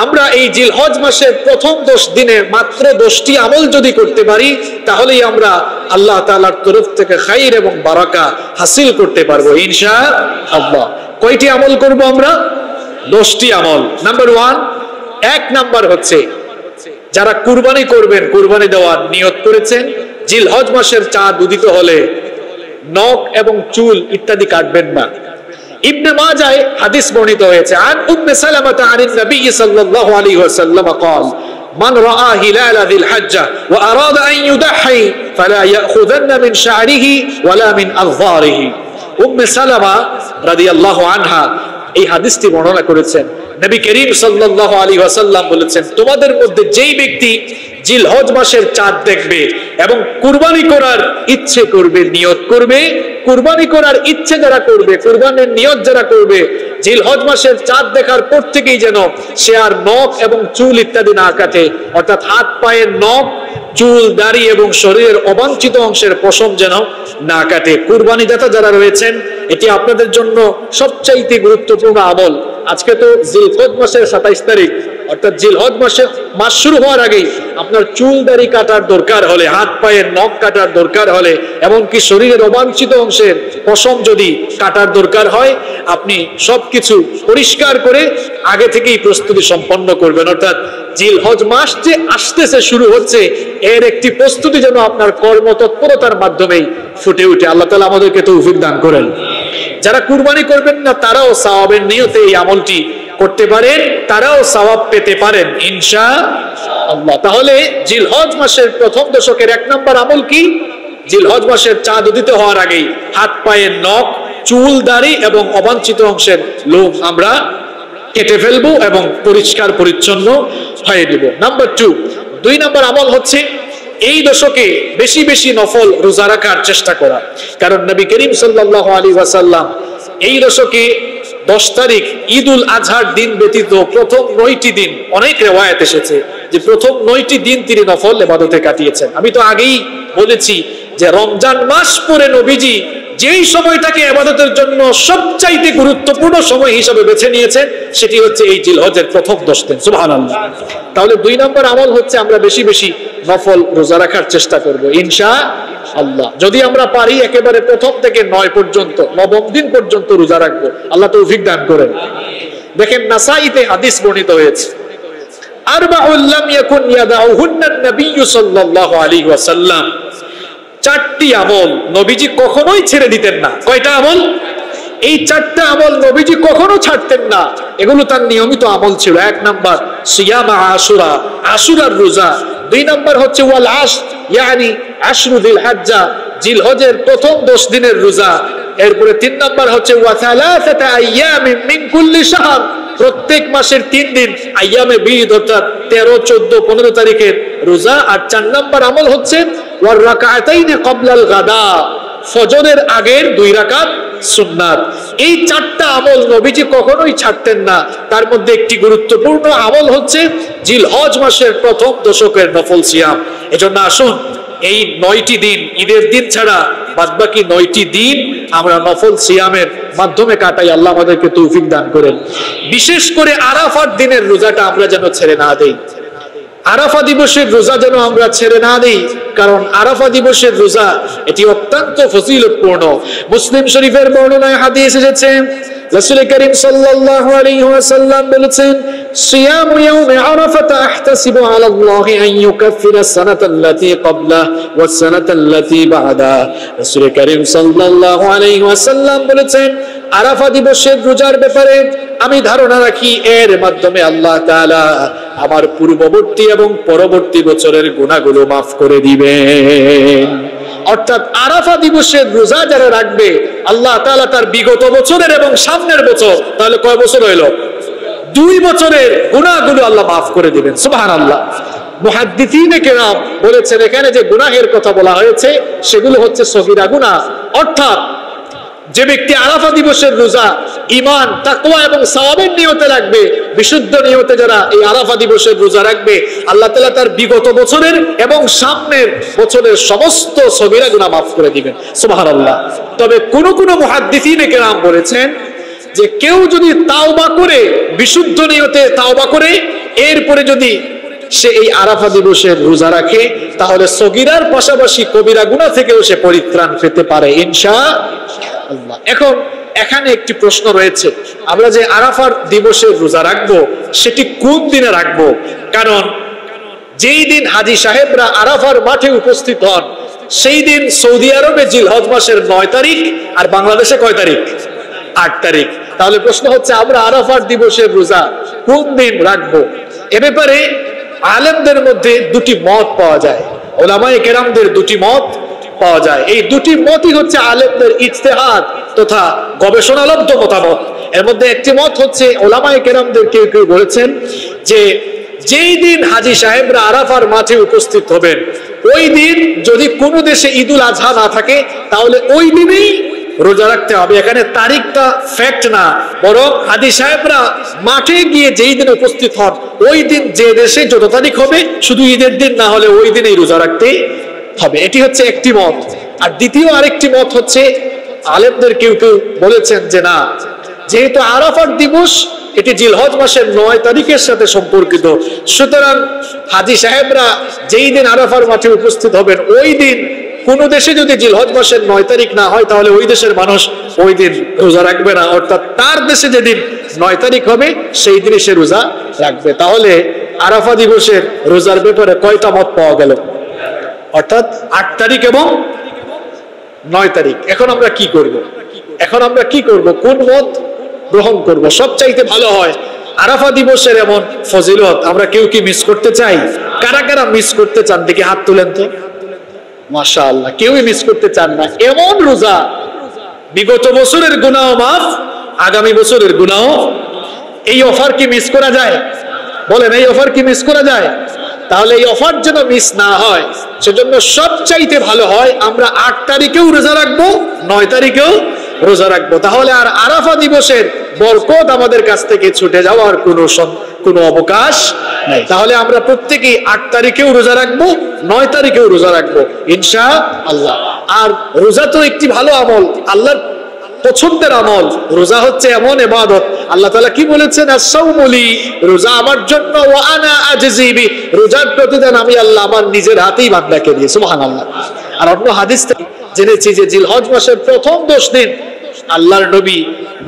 আমরা এই জিলহজ মাসের প্রথম 10 দিনে মাত্র 10টি আমল যদি করতে পারি, তাহলেই আমরা আল্লাহ তাআলার তরফ থেকে খাইর এবং বারাকা হাসিল করতে পারবো ইনশাআল্লাহ। কয়টি আমল করব আমরা? 10টি আমল। নাম্বার 1, 1 নাম্বার হচ্ছে যারা কুরবানি করবেন, কুরবানি দেওয়ার নিয়ত করেছেন, জিলহজ মাসের চাঁদ উদিত হলে নখ এবং চুল ইত্যাদি কাটবেন না। ইবনে মাজাহ হাদিস বর্ণিত হয়েছে আন উম্মে সালামাহ আনিন নবী সাল্লাল্লাহু আলাইহি ওয়াসাল্লাম قال من راى هلال ذي الحجه واراد ان يضحي فلا ياخذن من شعره ولا من اظفاره। উম্মে সালামা রাদিয়াল্লাহু আনহা এই হাদিসটি বর্ণনা করেছেন। নবী করিম সাল্লাল্লাহু আলাইহি ওয়াসাল্লাম বলেছেন, তোমাদের মধ্যে যেই ব্যক্তি জিলহজ মাসের চাঁদ দেখবে এবং কুরবানি করার ইচ্ছে করবে, নিয়ত করবে, কুরবানি করার ইচ্ছে যারা করবে, কুরবানির নিয়ত যারা করবে, জিলহজ মাসের চাঁদ দেখার পর থেকেই যেন সে আর নখ এবং চুল ইত্যাদি না কাটে, অর্থাৎ হাত পায়ের নখ, চুল, দাড়ি এবং শরীরের অবাঞ্ছিত অংশের পশম যেন না কাটে। কুরবানি দাতা যারা রয়েছেন, এটি আপনাদের জন্য সবচাইতে গুরুত্বপূর্ণ আমল। আজকে তো জিলহজ মাসের 27 তারিখ, অর্থাৎ জিলহজ মাস শুরু হওয়ার আগেই আপনার চুল দাড়ি কাটার দরকার হলে, হাত পায়ের নখ কাটার দরকার হলে, এমনকি শরীরের অবাঞ্ছিত অংশের পশম যদি কাটার দরকার হয়, আপনি সবকিছু পরিষ্কার করে আগে থেকেই প্রস্তুতি সম্পন্ন করবেন। অর্থাৎ জিলহজ মাস যে আসতেছে, শুরু হচ্ছে, এর একটি প্রস্তুতি যেন আপনার কর্মতৎপরতার মাধ্যমেই ফুটে উঠে। আল্লাহ তাআলা আমাদেরকে তৌফিক দান করেন। যারা কুরবানি করবেন না, তারাও সওয়াবের নিয়তে এই আমলটি করতে পারেন, তারাও সওয়াব পেতে পারেন ইনশাআল্লাহ। তাহলে জিলহজ মাসের প্রথম দশকের 1 নম্বর আমল কি? জিলহজ মাসের চাঁদ উদিত হওয়ার আগেই হাত পায়ের নখ, চুল, দাড়ি এবং অবাঞ্ছিত অংশের লোম আমরা কেটে ফেলবো এবং পরিষ্কার পরিচ্ছন্ন হয়ে নেব। নাম্বার 2 নম্বর আমল হচ্ছে এই দশকে বেশি বেশি নফল রোজা রাখার চেষ্টা করা। কারণ নবী করিম সাল্লাল্লাহু আলাইহি ওয়াসাল্লাম এই দশকে 10 তারিখ ঈদুল আজহার দিন ব্যতীত প্রথম 9টি দিন, অনেক রিওয়ায়াত এসেছে যে প্রথম 9টি দিন তিনি নফল ইবাদতে কাটিয়েছেন। আমি তো আগেই বলেছি যে রমজান মাস পরে নবীজি যেই সময়টাকে ইবাদতের জন্য সবচাইতে গুরুত্বপূর্ণ সময় হিসেবে বেছে নিয়েছেন, সেটি হচ্ছে এই জিলহজের প্রথম 10 দিন। সুবহানাল্লাহ। তাহলে 2 নম্বর আমল হচ্ছে আমরা বেশি বেশি নফল রোজা রাখার চেষ্টা করব ইনশাআল্লাহ। যদি আমরা পারি একেবারে প্রথম থেকে 9 পর্যন্ত, 9ম দিন পর্যন্ত রোজা রাখবো। আল্লাহ তৌফিক দান করেন। দেখেন নাসাইতে হাদিস বর্ণিত হয়েছে, আরবাউল লাম ইয়াকুন ইয়াদাউহুন্না নবী সাল্লাল্লাহু আলাইহি ওয়াসাল্লাম। 4টি আমল নবীজি কখনোই ছেড়ে দিতেন না। কয়টা আমল? এই 4টা আমল নবীজি কখনো ছাড়তেন না, এগুলো তার নিয়মিত আমল ছিল। 1 নাম্বার সিয়াম আশুরা, আশুরার রোজা। 2 নাম্বার হচ্ছে ওয়াল আশর, ইয়ানি আশরু যিল হজ্জা, জিলহজের প্রথম 10 দিনের রোজা। এরপরে 3 নাম্বার হচ্ছে ওয়া সালাসাতা আইয়ামিন মিন কুল্লি শাহর, প্রত্যেক মাসের 3 দিন আইয়ামে বীদ, অর্থাৎ 13, 14, 15 তারিখের রোজা। আর 4 নাম্বার আমল হচ্ছে ওয়ার রাকাতাইনি ক্বাবলাল গাদা, ফজরের আগের 2 রাকাত সুন্নাত। এই 4টা আমল নবীজি কখনোই ছাড়তেন না। তার মধ্যে একটি গুরুত্বপূর্ণ আমল হচ্ছে জিলহজ মাসের প্রথম দশকের নফল সিয়াম। এজন্য আসুন এই 9টি দিন, ঈদের দিন ছাড়া বাদবাকি 9টি দিন আমরা নফল সিয়ামের মাধ্যমে কাটাই। আল্লাহ আমাদেরকে তৌফিক দান করেন। বিশেষ করে আরাফার দিনের রোজাটা আমরা যেন ছেড়ে না দেই। আরাফা দিবসের রোজা যেন আমরা ছেড়ে না দেই, কারণ আরাফা দিবসের রোজা এটি অত্যন্ত ফজিলতপূর্ণ। মুসলিম শরীফের বর্ণনায় হাদিস এসেছে, রাসূল করিম সাল্লাল্লাহু আলাইহি ওয়াসাল্লাম বলেছেন, সিয়ামু ইয়াউমি আরাফাতা আহতাসিবু আলাল্লাহি আন ইউকাফিরা সানাতাল্লাতী ক্বাবলাহু ওয়াস সানাতাল্লাতী বা'দাহু। রাসূল করিম সাল্লাল্লাহু আলাইহি ওয়াসাল্লাম বলেছেন, আরাফা দিবসের রোজার ব্যাপারে আমি ধারণা রাখি এর মাধ্যমে আল্লাহ তাআলা আমার পূর্ববর্তী এবং পরবর্তী বছরের গুনাহগুলো মাফ করে দিবেন। অর্থাৎ আরাফা দিবসের রোজা যারা রাখবে, আল্লাহ তাআলা তার বিগত বছরের এবং সামনের বছর, তাহলে কয় বছর হইল? 2 বছরের গুনাহগুলো আল্লাহ মাফ করে দিবেন। সুবহানাল্লাহ। মুহাদ্দিসিনে কেরাম বলেছেন, এখানে যে গুনাহের কথা বলা হয়েছে সেগুলো হচ্ছে সগীরা গুনাহ। অর্থাৎ যে ব্যক্তি আরাফা দিবসের রোজা ঈমান, তাকওয়া এবং সওয়াবের নিয়তে রাখবে, বিশুদ্ধ নিয়তে যারা এই আরাফা দিবসের রোজা রাখবে, আল্লাহ তাআলা তার বিগত বছরের এবং সামনের বছরের সমস্ত সগীরা গুনাহ মাফ করে দিবেন। সুবহানাল্লাহ। তবে কোন কোন মুহাদ্দিসিনে কেরাম বলেছেন যে কেউ যদি তাওবা করে, বিশুদ্ধ নিয়তে তাওবা করে এরপরে যদি সে এই আরাফা দিবসের রোজা রাখে তাহলে সগীরার পাশাপাশি কবিরা গুনাহ থেকেও সে পরিত্রাণ পেতে পারে ইনশাআল্লাহ। এখন এখানে একটি প্রশ্ন রয়েছে, আমরা যে আরাফার দিবসের রোজা রাখবো সেটি কোন দিনে রাখবো? কারণ যেই দিন হাজী সাহেবরা আরাফার মাঠে উপস্থিত হন সেই দিন সৌদি আরবে জিলহজ মাসের 9 তারিখ আর বাংলাদেশে কয় তারিখ? 8 তারিখ। তাহলে প্রশ্ন হচ্ছে আমরা আরাফার দিবসের রোজা কোন দিন রাখবো? এ ব্যাপারে আলেমদের মধ্যে দুটি মত পাওয়া যায়, উলামায়ে কেরামদের দুটি মত পাওয়া যায়। এই দুটি মতই হচ্ছে আলেমদের ইজতিহাদ তথা গবেষণালব্ধ মতামত। এর মধ্যে একটি মত হচ্ছে উলামায়ে কেরামদের কেউ কেউ বলেছেন যে যেই দিন হাজী সাহেবরা আরাফার মাঠে উপস্থিত হবেন ওই দিন যদি কোনো দেশে ঈদুল আজহা না থাকে তাহলে ওই দিনেই রোজা রাখতে হবে। এখানে তারিখটা ফ্যাক্ট না, বরং হাজী সাহেবরা মাঠে গিয়ে যেই দিন উপস্থিত হন ওই দিন যে দেশে যত তারিখ হবে শুধু ঈদের দিন না হলে ওই দিনেই রোজা রাখতে হবে। এটি হচ্ছে একটি মত। আর দ্বিতীয় আরেকটি মত হচ্ছে আলেমদের কেউ কেউ বলেছেন যে না, যেহেতু আরাফার দিবস এটি জিলহজ মাসের 9 তারিখের সাথে সম্পর্কিত, সুতরাং হাজী সাহেবরা যেই দিন আরাফার মাঠে উপস্থিত হবেন ওই দিন কোন দেশে যদি জিলহজ মাসের 9 তারিখ না হয় তাহলে ওই দেশের মানুষ ওই দিন রোজা রাখবে না, অর্থাৎ তার দেশে যেদিন 9 তারিখ হবে সেই দিনে সে রোজা রাখবে। তাহলে আরাফা দিবসের রোজার ব্যাপারে কয়টা মত পাওয়া গেল? অর্থাৎ 8 তারিখ এবং 9 তারিখ। এখন আমরা কি করব? কোন মত গ্রহণ করব? সবচাইতে ভালো হয় আরাফা দিবসের এমন ফজিলত আমরা কেউ কি মিস করতে চাই? কারা কারা মিস করতে চান দেখি হাত তুলেন তো। মাশাআল্লাহ, কেউই মিস করতে চান না। এমন রোজা, বিগত বছরের গুনাহ মাফ, আগামী বছরের গুনাহ। এই অফার কি মিস করা যায়? বলেন, এই অফার কি মিস করা যায়? তাহলে এই অফার যেন মিস না হয় সেজন্য সবচাইতে ভালো হয় আমরা 8 তারিখেও রোজা রাখবো, 9 তারিখেও রোজা রাখবো। তাহলে আর আরাফা দিবসের বরকত আমাদের কাছ থেকে ছুটে যাওয়ার কোনো অবকাশ নাই। তাহলে আমরা প্রত্যেকেই 8 তারিখেও রোজা রাখবো, 9 তারিখেও রোজা রাখবো ইনশাআল্লাহ। আর রোজা তো একটি ভালো আমল, আল্লাহর পছন্দের আমল। রোজা হচ্ছে এমন ইবাদত, আল্লাহ তাআলা কি বলেছেন? as-sawmu li, রোজা আমার জন্য, ওয়া আনা আজজি বি, রোজার প্রতিদান আমি আল্লাহ আমার নিজের হাতেই বান্দাকে দিই। সুবহানাল্লাহ। আর অন্য হাদিস থেকে জেনেছি যে জিলহজ মাসের প্রথম 10 দিন আল্লাহর নবী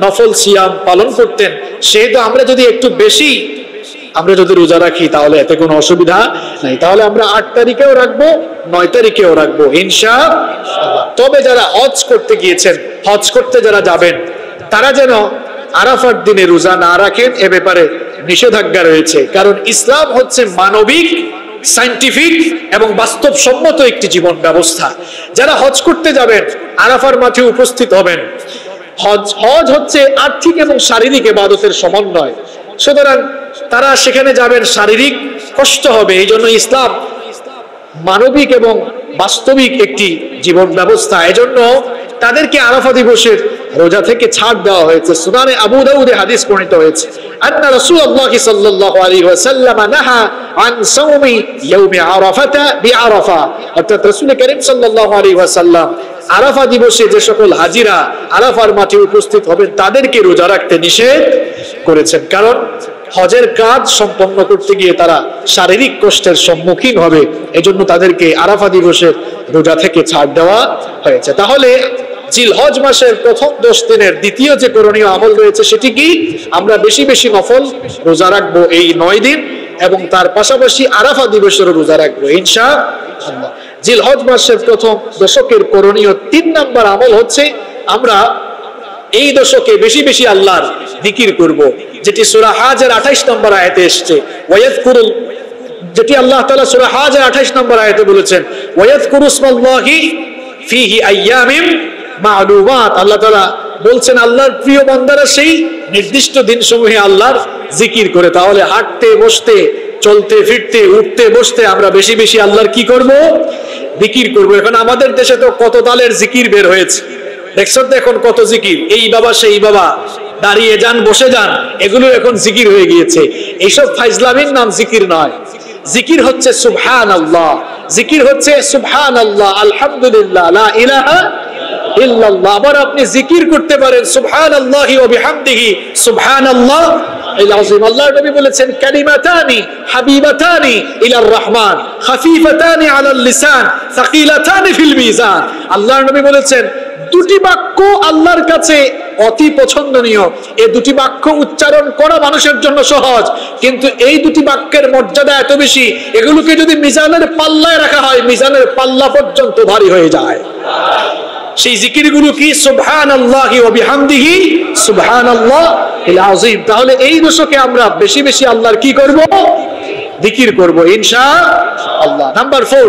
নফল সিয়াম পালন করতেন। সেহেতু আমরা যদি একটু বেশি রোজা রাখি তাহলে এতে কোনো অসুবিধা নাই। তাহলে আমরা 8 তারিখেও রাখবো, 9 তারিখেও রাখবো ইনশাআল্লাহ। তবে যারা হজ করতে গিয়েছেন, হজ করতে যারা যাবেন তারা যেন আরাফার দিনে রোজা না রাখেন, এ ব্যাপারে নিষেধাজ্ঞা রয়েছে। কারণ ইসলাম হচ্ছে মানবিক, সায়েন্টিফিক এবং বাস্তবসম্মত একটি জীবন ব্যবস্থা। যারা হজ করতে যাবেন আরাফার মাঠে উপস্থিত হবেন। হজ হচ্ছে আর্থিক এবং শারীরিক ইবাদতের সমন্বয়, সুতরাং তারা সেখানে যাবেন, শারীরিক কষ্ট হবে। এই জন্য ইসলাম মানবিক এবং বাস্তবিক একটি জীবন ব্যবস্থা। এজন্য তাদেরকে আরাফা দিবসের রোজা থেকে ছাড় দেওয়া হয়েছে। সুনানে আবু দাউদে হাদিস বর্ণিত হয়েছে, আন্না রাসূলুল্লাহ সাল্লাল্লাহু আলাইহি ওয়াসাল্লাম নাহা আন সাওমি ইয়াউমি আরাফাতা বিআরাফা, অর্থাৎ রাসূল করিম সাল্লাল্লাহু আলাইহি ওয়াসাল্লাম আরাফা দিবসে যে সকল হাজিরা আরাফার মাঠে উপস্থিত হবেন তাদেরকে রোজা রাখতে নিষেধ করেছেন। কারণ হজের কাজ সম্পন্ন করতে গিয়ে তারা শারীরিক কষ্টের সম্মুখীন হবে, এজন্য তাদেরকে আরাফা দিবসের রোজা থেকে ছাড় দেওয়া হয়েছে। তাহলে জিলহজ মাসের প্রথম 10 দিনের দ্বিতীয় যে করণীয় আমল রয়েছে সেটি কি? আমরা বেশি বেশি নফল রোজা রাখবো এই 9 দিন এবং তার পাশাপাশি আরাফা দিবসের রোজা রাখবো ইনশাআল্লাহ। জিলহজ মাসের প্রথম দশকের করণীয় 3 নম্বর আমল হচ্ছে আমরা এই দশকে বেশি বেশি আল্লাহর জিকির করব, যেটি সূরা হাজের 28 নম্বর আয়াতে এসেছে। ওয়ায়াযকুরুল, যেটি আল্লাহ তাআলা সূরা হাজের 28 নম্বর আয়াতে বলেছেন, ওয়ায়াযকুরু ইসমাল্লাহি ফীহি আইয়ামিম মা'লুমাত। আল্লাহ তাআলা বলছেন আল্লাহর প্রিয় বান্দারা সেই নির্দিষ্ট দিনসমূহে আল্লাহর জিকির করে। তাহলে হাঁটতে বসতে, চলতে ফিরতে, উঠতে বসতে আমরা বেশি বেশি আল্লাহর কি করব? জিকির করব। এখন আমাদের দেশে তো কত তালের জিকির বের হয়েছে, দেখছো তো এখন কত জিকির, এই বাবা সেই বাবা, দাঁড়িয়ে যান বসে যান, এগুলো এখন জিকির হয়ে গিয়েছে। এইসব ফাইজলামির নাম জিকির নয়। জিকির হচ্ছে সুবহানাল্লাহ, জিকির হচ্ছে সুবহানাল্লাহ, আলহামদুলিল্লাহ, লা ইলাহা ইল্লাল্লাহ। আবার আপনি জিকির করতে পারেন সুবহানাল্লাহি ওয়া বিহামদিহি সুবহানাল্লাহ ইল আযীম। আল্লাহর নবী বলেছেন কালিমাতানি হাবিবাতানি ইলার রহমান খাফিফাতানি আলাল লিসান সাকিলাতানি ফিল মিজান। আল্লাহর নবী বলেছেন দুটি বাক্য আল্লাহর কাছে অতি পছন্দনীয়, এই দুটি বাক্য উচ্চারণ করা মানুষের জন্য সহজ, কিন্তু এই দুটি বাক্যের মর্যাদা এত বেশি, এগুলোকে যদি মিজানের পাল্লায় রাখা হয় মিজানের পাল্লা পর্যন্ত ভারী হয়ে যায়। সেই জিকিরগুলো কি? সুবহানাল্লাহি ওয়া বিহামদিহি সুবহানাল্লাহিল আযীম। তাহলে এই দশকে আমরা বেশি বেশি আল্লাহর কি করব? জিকির করব ইনশাআল্লাহ। নাম্বার 4,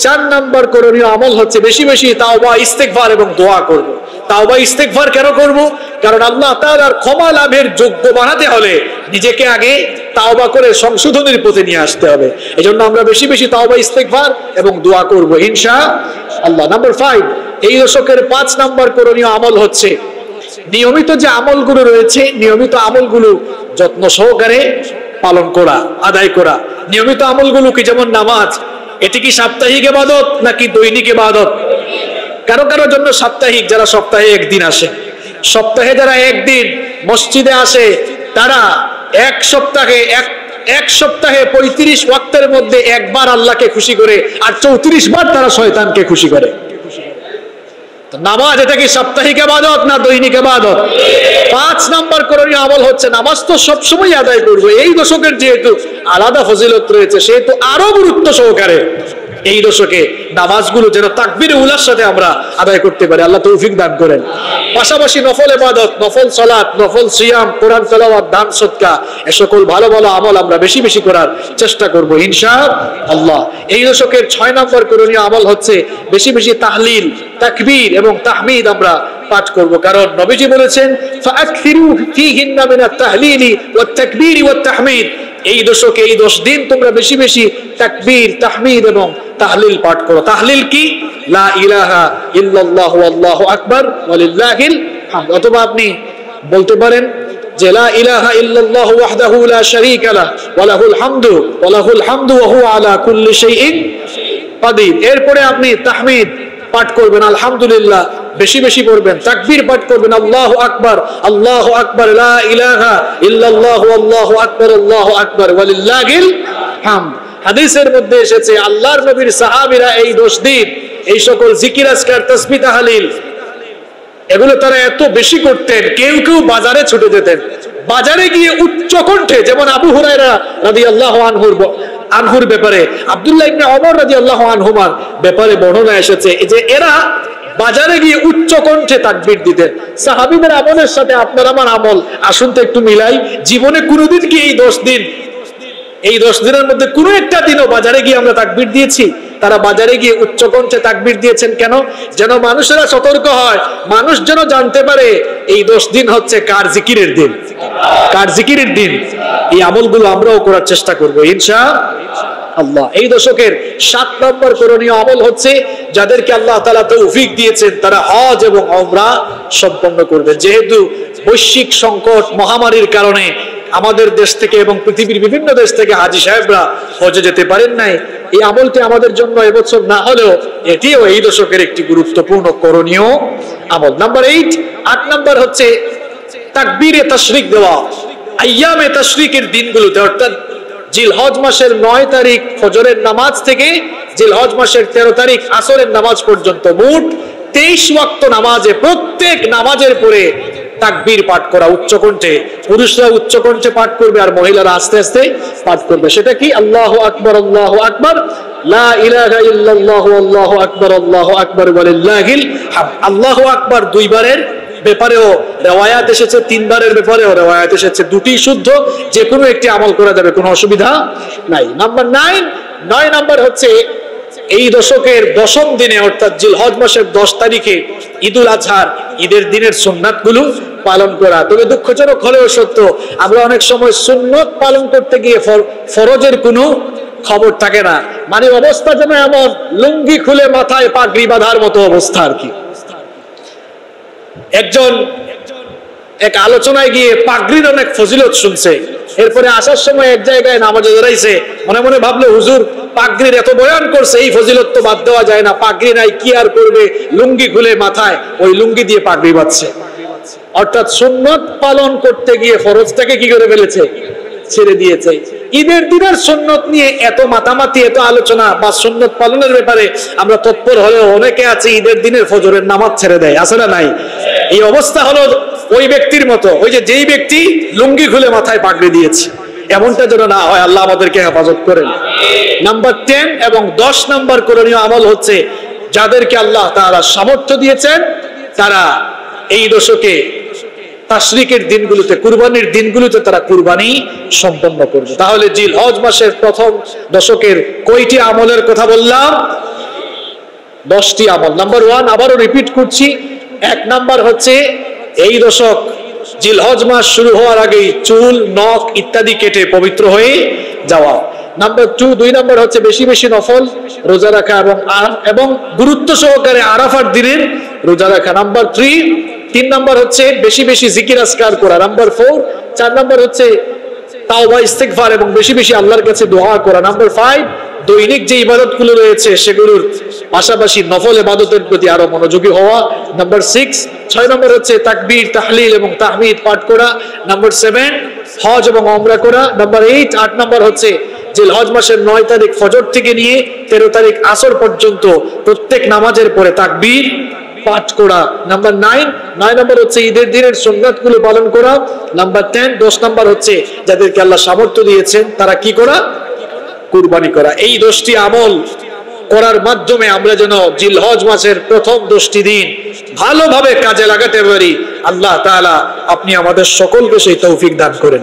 4 নাম্বার করণীয় আমল হচ্ছে বেশি বেশি তাওবা ইস্তেগফার এবং দোয়া করব। তাওবা ইস্তেগফার কেন করব? কারণ আল্লাহ তাআলার ক্ষমা লাভের যোগ্য বানাতে হলে নিজেকে আগে তাওবা করে সংশোধনের পথে নিয়ে আসতে হবে। এজন্য আমরা বেশি বেশি তাওবা ইস্তেগফার এবং দোয়া করব ইনশাআল্লাহ। নাম্বার 5, এই দশকের 5 নাম্বার করণীয় আমল হচ্ছে নিয়মিত যে আমলগুলো রয়েছে নিয়মিত আমলগুলো যত্ন সহকারে পালন করা, আদায় করা। নিয়মিত আমলগুলো কি? যেমন নামাজ, এটি কি সাপ্তাহিক ইবাদত নাকি দৈনিক ইবাদত? কারো কারোর জন্য সাপ্তাহিক, যারা সপ্তাহে একদিন আসে। সপ্তাহে যারা একদিন মসজিদে আসে তারা এক সপ্তাহে 35 ওয়াক্তের মধ্যে একবার আল্লাহকে খুশি করে আর 34 বার তারা শয়তানকে খুশি করে। নামাজ এটা কি সাপ্তাহিক ইবাদত না দৈনিক ইবাদত? 5 নাম্বার করণীয় আমল হচ্ছে নামাজ তো সবসময় আদায় করব। এই দশকের যেহেতু আলাদা ফজিলত রয়েছে সেহেতু আরো গুরুত্ব সহকারে এই দশকে নামাজগুলো যেন তাকবীরে উলার সাথে আমরা আদায় করতে পারি, আল্লাহ তৌফিক দান করেন। পাশাপাশি নফল ইবাদত, নফল সালাত, নফল সিয়াম, কোরআন তেলাওয়াত, দান সদকা, এই সকল ভালো ভালো আমল আমরা বেশি বেশি করার চেষ্টা করব ইনশাআল্লাহ। এই দশকের 6 নম্বর করণীয় আমল হচ্ছে বেশি বেশি তাহলিল, তাকবীর এবং তাহমিদ আমরা পাঠ করব। কারণ নবীজি বলেছেন ফাআকসিরু ফীহিন্না মিনাত তাহলিলি ওয়াত তাকবীরি ওয়াত তাহমিদ। এই দশকে এই 10 দিন তোমরা বেশি বেশি তাকবীর, তাহমিদ এবং তাহলিল পাঠ করো। তাহলিল কি? লা ইলাহা ইল্লাল্লাহু আল্লাহু আকবার ওয়ালিল্লাহিল হামদ। অথবা আপনি বলতে পারেন যে লা ইলাহা ইল্লাল্লাহু ওয়াহদাহু লা শারীকা লাহু ওয়া লাহুল হামদু ওয়া হুয়া আলা কুল্লি শাইইন কাদির। এরপরে আপনি তাহমিদ পাঠ করবেন, আলহামদুলিল্লাহ বেশি বেশি পড়বেন। তাকবীর পাঠ করবেন, আল্লাহু আকবার, লা ইলাহা ইল্লাল্লাহু আল্লাহু আকবার ওয়ালিল্লাহিল হামদ। হাদিসের মধ্যে এসেছে আল্লাহর নবীর সাহাবীরা এই 10 দিন এই সকল জিকির আজকার, তাসবিহ, তাহলিল এগুলো তারা এত বেশি করতেন, কেউ কেউ বাজারে ছুটে যেতেন। বাজারে গিয়ে উচ্চ কণ্ঠে, যেমন আবু হুরায়রা রাদিয়াল্লাহু আনহুর ব্যাপারে, আব্দুল্লাহ ইবনে ওমর রাদিয়াল্লাহু আনহুমার ব্যাপারে বর্ণনা এসেছে যে এরা বাজারে গিয়ে উচ্চ কণ্ঠে তাকবীর দিতেন। সাহাবীদের আমলের সাথে আপনার আমার আমল আসুন তো একটু মিলাই। জীবনে কোনোদিন কি এই 10 দিনের মধ্যে কোনো একটা দিনও বাজারে গিয়ে আমরা তাকবীর দিয়েছি? তারা বাজারে গিয়ে উচ্চ কণ্ঠে তাকবীর দিয়েছেন কেন? যেন মানুষেরা সতর্ক হয়, মানুষ যেন জানতে পারে এই 10 দিন হচ্ছে কার জিকিরের দিন, কার জিকিরের দিন। এই আমলগুলো আমরাও করার চেষ্টা করব ইনশাআল্লাহ। এই দশকের 7 নম্বর করণীয় আমল হচ্ছে যাদেরকে আল্লাহ তাআলা তৌফিক দিয়েছেন তারা হজ এবং উমরা সম্পন্ন করবেন। যেহেতু বৈশ্বিক সংকট, মহামারীর কারণে আমাদের দেশ থেকে এবং পৃথিবীর বিভিন্ন দেশ থেকে হাজী সাহেবরা হজে যেতে পারেন নাই, এই আমলটি আমাদের জন্য এবছর না হলেও এটিও এই দশকের একটি গুরুত্বপূর্ণ করণীয় আমল। নাম্বার 8 নাম্বার হচ্ছে তাকবীরে তাশরিক দেওয়া। আইয়ামে তাশরিকের দিনগুলোতে, অর্থাৎ জিলহজ মাসের 9 তারিখ ফজরের নামাজ থেকে জিলহজ মাসের 13 তারিখ আসরের নামাজ পর্যন্ত মোট 23 ওয়াক্ত নামাজে প্রত্যেক নামাজের পরে তাকবীর পাঠ করা উচ্চকণ্ঠে। পুরুষরা উচ্চকণ্ঠে পাঠ করবে আর মহিলারা আস্তে আস্তে পাঠ করবে। সেটা কি? আল্লাহু আকবার, লা ইলাহা ইল্লাল্লাহু আল্লাহু আকবার ওয়ালিল্লাহিল হামদ। আল্লাহু আকবার 2 বারের ব্যাপারেও রিওয়ায়াত এসেছে, 3 বারের ব্যাপারেও রিওয়ায়াত এসেছে। দুটি শুদ্ধ, যে কোনো একটি আমল করা যাবে, কোনো অসুবিধা নাই। নাম্বার 9 নাম্বার হচ্ছে এই দশকের 10ম দিনে অর্থাৎ জিলহজ মাসের 10 তারিখে ঈদুল আজহার, ঈদের দিনের সুন্নাতগুলো পালন করা। তবে দুঃখজনক হলেও সত্য, আমরা অনেক সময় সুন্নত পালন করতে গিয়ে ফরজের কোনো খবর থাকে না। মানে অবস্থা যেন এমন লুঙ্গি খুলে মাথায় পাগড়ি বাঁধার মতো অবস্থা আর কি। এক আলোচনায় গিয়ে পাগড়ির অনেক ফজিলত শুনছে, এরপরে আসার সময় এক জায়গায় নামাজে দাঁড়াইছে, মনে মনে ভাবলো হুজুর পাগড়ির এত বয়ান করছে, এই ফজিলত তো বাদ দেওয়া যায় না, পাগড়ি নাই কি আর করবে, লুঙ্গি খুলে মাথায় ওই লুঙ্গি দিয়ে পাগড়ি বাঁধছে। অর্থাৎ সুন্নত পালন করতে গিয়ে ফরজটাকে কি করে ফেলেছে, ছেড়ে দিয়েছে। ঈদের দিনের সুন্নত নিয়ে এত মাতামাতি, এত আলোচনা বা সুন্নত পালনের ব্যাপারে আমরা তৎপর হলেও অনেকে আছে ঈদের দিনের ফজরের নামাজ ছেড়ে দেয়, আছে না নাই? এই অবস্থা হলো ওই ব্যক্তির মতো, ওই যেই ব্যক্তি লুঙ্গি খুলে মাথায় পাগড়ি দিয়েছে। এমনটা যেন না হয়, আল্লাহ আমাদেরকে হেফাজত করেন। নাম্বার 10 এবং 10 নাম্বার করণীয় আমল হচ্ছে, যাদেরকে আল্লাহ তাআলা সামর্থ্য দিয়েছেন তারা এই দশকে তাশরিকের দিনগুলোতে, কুরবানির দিনগুলোতে তারা কুরবানি সম্পন্ন করবে। তাহলে জিলহজ মাসের প্রথম দশকের কয়টি আমলের কথা বললাম? 10টি আমল। নাম্বার 1 আবারও রিপিট করছি, 1 নাম্বার হচ্ছে এই দশক জিলহজ মাস শুরু হওয়ার আগেই চুল, নখ ইত্যাদি কেটে পবিত্র হয়ে যাওয়া। নাম্বার 2, 2 নাম্বার হচ্ছে বেশি বেশি নফল রোজা রাখা এবং গুরুত্ব সহকারে আরাফার দিনের রোজা রাখা। নাম্বার 3 নাম্বার হচ্ছে বেশি বেশি জিকির আজকার করা। নাম্বার 4 নাম্বার হচ্ছে তাওবা ইস্তিগফার এবং বেশি বেশি আল্লাহর কাছে দোয়া করা। নাম্বার 5 দৈনিক যে ইবাদতগুলো রয়েছে সেগুলোর পাশাপাশি নফল ইবাদতের প্রতি আরো মনোযোগী হওয়া। নাম্বার 6 নম্বর হচ্ছে তাকবীর, তাহলিল এবং তাহমিদ পাঠ করা। নাম্বার 7 হজ এবং ওমরা করা। নাম্বার 8 নম্বর হচ্ছে জিলহজ মাসের 9 তারিখ ফজর থেকে নিয়ে 13 তারিখ আসর পর্যন্ত প্রত্যেক নামাজের পরে তাকবীর পাঠ করা। নাম্বার 9 নম্বর হচ্ছে ঈদের দিনের সুন্নাতগুলো পালন করা। নাম্বার 10 নম্বর হচ্ছে যাদেরকে আল্লাহ সামর্থ্য দিয়েছেন তারা কি করা? কুরবানি করা। এই 10টি আমল করার মাধ্যমে আমরা যেন জিলহজ মাসের প্রথম 10টি দিন ভালোভাবে কাজে লাগাতে পারি। আল্লাহ তাআলা আপনি আমাদের সকলকে সেই তৌফিক দান করেন।